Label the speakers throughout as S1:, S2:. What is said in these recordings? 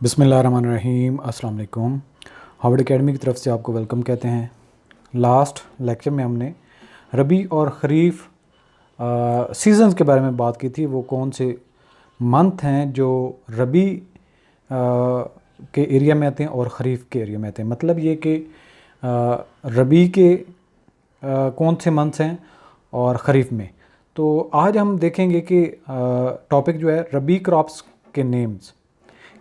S1: बिस्मिल्लाहिर्रहमानिर्रहीम, अस्सलाम वालेकुम। हार्वर्ड एकेडमी की तरफ से आपको वेलकम कहते हैं। लास्ट लेक्चर में हमने रबी और ख़रीफ़ सीज़न्स के बारे में बात की थी। वो कौन से मंथ हैं जो रबी के एरिया में आते हैं और ख़रीफ़ के एरिया में आते हैं। मतलब ये कि रबी के कौन से मंथ्स हैं और ख़रीफ़ में। तो आज हम देखेंगे कि टॉपिक जो है रबी क्रॉप्स के नेम्स,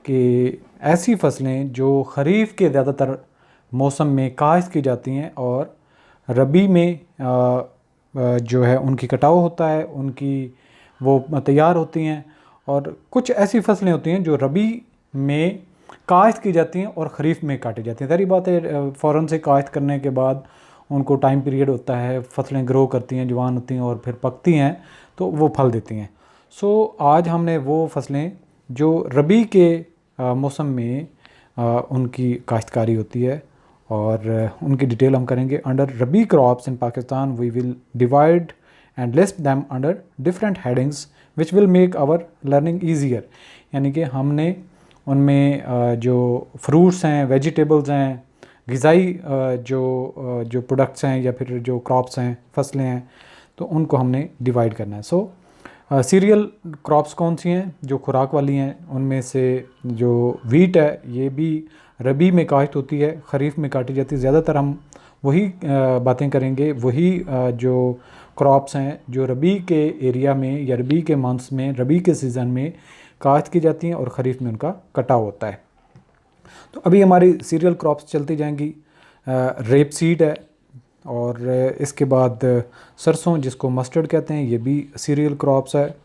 S1: कि ऐसी फसलें जो ख़रीफ़ के ज़्यादातर मौसम में काश्त की जाती हैं और रबी में जो है उनकी कटाव होता है, उनकी वो तैयार होती हैं। और कुछ ऐसी फसलें होती हैं जो रबी में काश्त की जाती हैं और ख़रीफ़ में काटी जाती हैं। सारी बात है, फ़ौरन से काश्त करने के बाद उनको टाइम पीरियड होता है, फसलें ग्रो करती हैं, जवान होती हैं और फिर पकती हैं तो वो फल देती हैं। सो आज हमने वो फसलें जो रबी के मौसम में उनकी काश्तकारी होती है और उनकी डिटेल हम करेंगे। Under rabi crops in Pakistan we will divide and list them under different headings which will make our learning easier. यानी कि हमने उनमें जो फ्रूट्स हैं, वेजिटेबल्स हैं, ग़िज़ाई जो प्रोडक्ट्स हैं या फिर जो क्रॉप्स हैं, फसलें हैं, तो उनको हमने डिवाइड करना है। सीरियल क्रॉप्स कौन सी हैं जो खुराक वाली हैं, उनमें से जो वीट है ये भी रबी में काश्त होती है, ख़रीफ़ में काटी जाती है। ज़्यादातर हम वही बातें करेंगे, वही जो क्रॉप्स हैं जो रबी के एरिया में या रबी के मंथ्स में, रबी के सीज़न में काश्त की जाती हैं और ख़रीफ़ में उनका कटाव होता है। तो अभी हमारी सीरियल क्रॉप्स चलती जाएंगी। रेप सीड है और इसके बाद सरसों जिसको मस्टर्ड कहते हैं, ये भी सीरियल क्रॉप्स है।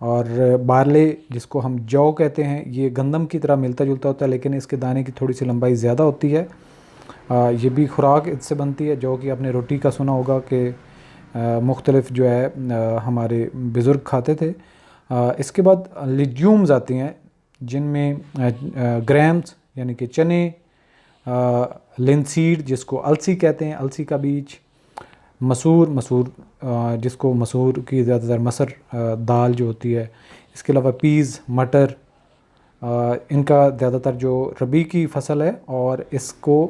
S1: और बारले जिसको हम जौ कहते हैं, ये गंदम की तरह मिलता जुलता होता है लेकिन इसके दाने की थोड़ी सी लंबाई ज़्यादा होती है। ये भी खुराक इससे बनती है। जौ की आपने रोटी का सुना होगा कि मुख्तलिफ जो है हमारे बुज़ुर्ग खाते थे। इसके बाद लिज्यूम्स आती हैं जिनमें ग्रैम्स यानी कि चने, लिनसीड जिसको अलसी कहते हैं, अलसी का बीज, मसूर जिसको मसूर की ज़्यादातर मसर दाल जो होती है। इसके अलावा पीज़, मटर, इनका ज़्यादातर जो रबी की फ़सल है और इसको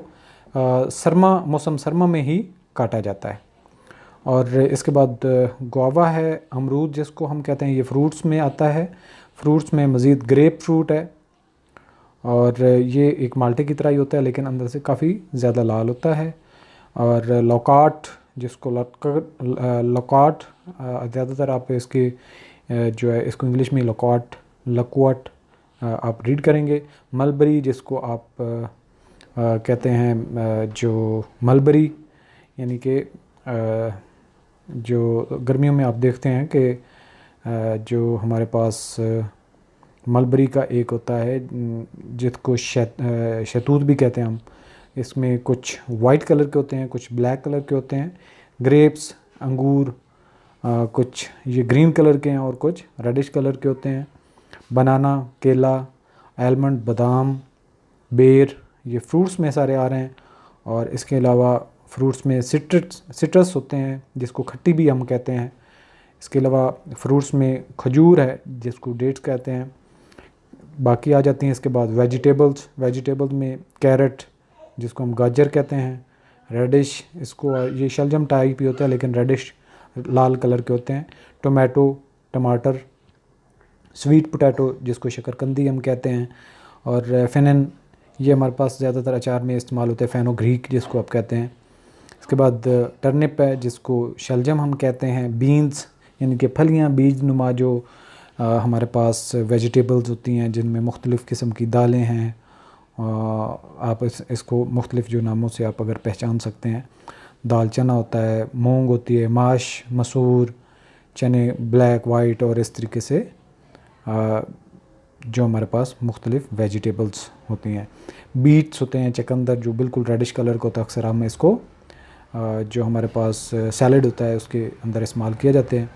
S1: मौसम सरमा में ही काटा जाता है। और इसके बाद गुआवा है, अमरूद जिसको हम कहते हैं, ये फ्रूट्स में आता है। फ्रूट्स में मज़ीद ग्रेप फ्रूट है और ये एक माल्टे की तरह ही होता है लेकिन अंदर से काफ़ी ज़्यादा लाल होता है। और लौकाट जिसको लौकाट ज़्यादातर आप इसके जो है इसको इंग्लिश में लकुआट आप रीड करेंगे। मलबरी जिसको आप कहते हैं जो मलबरी, यानी कि जो गर्मियों में आप देखते हैं कि जो हमारे पास मलबरी का एक होता है जिसको शहतूत भी कहते हैं हम। इसमें कुछ वाइट कलर के होते हैं, कुछ ब्लैक कलर के होते हैं। ग्रेप्स, अंगूर, कुछ ये ग्रीन कलर के हैं और कुछ रेडिश कलर के होते हैं। बनाना, केला, आलमंड, बादाम, बेर, ये फ्रूट्स में सारे आ रहे हैं। और इसके अलावा फ्रूट्स में सिट्रस होते हैं जिसको खट्टी भी हम कहते हैं। इसके अलावा फ्रूट्स में खजूर है जिसको डेट्स कहते हैं। बाकी आ जाती हैं इसके बाद वेजिटेबल्स में कैरेट जिसको हम गाजर कहते हैं, रेडिश, इसको ये शलजम टाइप ही होता है लेकिन रेडिश लाल कलर के होते हैं। टमाटर, स्वीट पोटैटो जिसको शकरकंदी हम कहते हैं। और फेनन, ये हमारे पास ज़्यादातर अचार में इस्तेमाल होता है, फेनोग्रीक जिसको आप कहते हैं। इसके बाद टर्निप है जिसको शलजम हम कहते हैं। बीन्स यानी कि फलियाँ, बीज नुमा जो हमारे पास वेजिटेबल्स होती हैं जिनमें मुख्तलिफ़ किस्म की दालें हैं। आप इसको मुख्तलिफ़ जो नामों से आप अगर पहचान सकते हैं, दाल चना होता है, मूंग होती है, माश, मसूर, चने ब्लैक, वाइट, और इस तरीके से जो हमारे पास मुख्तलिफ़ वेजिटेबल्स होती हैं। बीट्स होते हैं, चकंदर जो बिल्कुल रेडिश कलर का होता है, अक्सर हम इसको जो हमारे पास सैलड होता है उसके अंदर इस्तेमाल किए जाते हैं।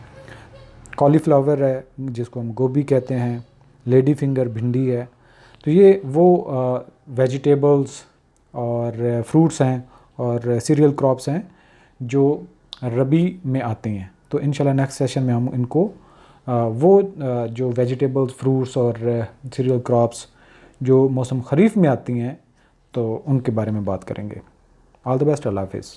S1: कॉलीफ्लावर है जिसको हम गोभी कहते हैं। लेडी फिंगर भिंडी है। तो ये वो वेजिटेबल्स और फ्रूट्स हैं और सीरियल क्रॉप्स हैं जो रबी में आते हैं। तो इंशाल्लाह नेक्स्ट सेशन में हम इनको जो वेजिटेबल्स, फ्रूट्स और सीरियल क्रॉप्स जो मौसम खरीफ में आती हैं तो उनके बारे में बात करेंगे। ऑल द बेस्ट, अल्लाह हाफिज़।